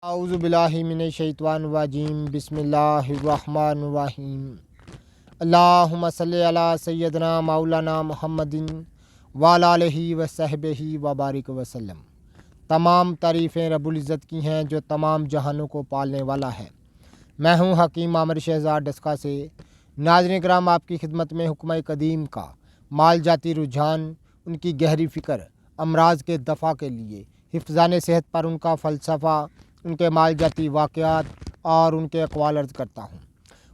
اعوذ باللہ من الشیطان الرجیم بسم اللہ الرحمن الرحیم اللہم صلی علی سیدنا مولانا محمد وعلی آلہ وصحبہ وبارک وسلم۔ تمام تعریفیں رب العزت کی ہیں جو تمام جہانوں کو پالنے والا ہے۔ میں ہوں حکیم عامر شہزاد ڈسکا سے۔ ناظرین کرام، آپ کی خدمت میں حکمہ قدیم کا مال جاتی رجحان، ان کی گہری فکر، امراض کے دفع کے لیے حفظان صحت پر ان کا فلسفہ، ان کے مال جاتی واقعات اور ان کے اقوال عرض کرتا ہوں،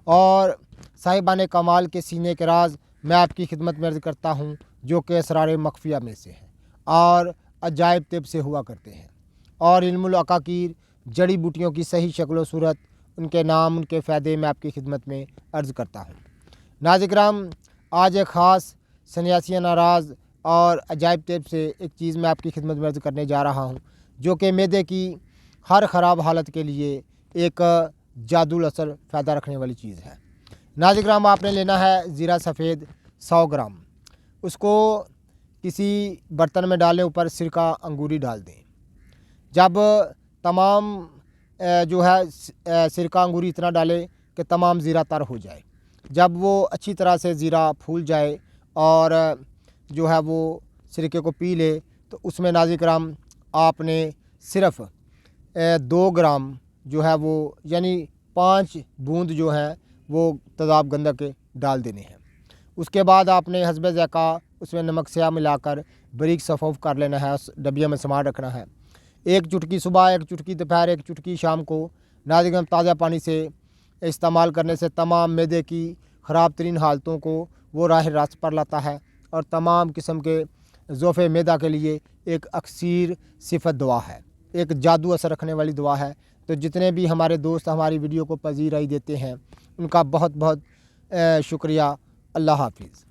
اور صاحبان کمال کے سینے کے راز میں آپ کی خدمت میں عرض کرتا ہوں، جو کہ اسرار مخفیہ میں سے ہیں اور عجائب طب سے ہوا کرتے ہیں، اور علم العقاقیر جڑی بوٹیوں کی صحیح شکل و صورت، ان کے نام، ان کے فائدے میں آپ کی خدمت میں عرض کرتا ہوں۔ ناظرین کرام، آج ایک خاص سنیاسیانہ راز اور عجائب طب سے ایک چیز میں آپ کی خدمت میں عرض کرنے جا رہا ہوں، جو کہ معدے کی ہر خراب حالت کے لیے ایک جادو اثر فائدہ رکھنے والی چیز ہے۔ ناظرین کرام، آپ نے لینا ہے زیرہ سفید 100 گرام، اس کو کسی برتن میں ڈالیں، اوپر سرکہ انگوری ڈال دیں۔ جب تمام جو ہے سرکہ انگوری اتنا ڈالیں کہ تمام زیرہ تر ہو جائے، جب وہ اچھی طرح سے زیرہ پھول جائے اور جو ہے وہ سرکے کو پی لے، تو اس میں ناظرین کرام آپ نے صرف 2 گرام جو ہے وہ یعنی 5 بوند جو ہیں وہ تذاب گندک کے ڈال دینے ہیں۔ اس کے بعد آپ نے حسب ذائقہ اس میں نمک سیاہ ملا کر باریک صفوف کر لینا ہے، اس ڈبیا میں سنبھال رکھنا ہے۔ 1 چٹکی صبح، 1 چٹکی دوپہر، 1 چٹکی شام کو ناظرین کرام تازہ پانی سے استعمال کرنے سے تمام معدے کی خراب ترین حالتوں کو وہ راہ راست پر لاتا ہے، اور تمام قسم کے ضعف معدہ کے لیے ایک اکثیر صفت دعا ہے، ایک جادو اثر رکھنے والی دعا ہے۔ تو جتنے بھی ہمارے دوست ہماری ویڈیو کو پذیرائی دیتے ہیں، ان کا بہت بہت شکریہ۔ اللہ حافظ۔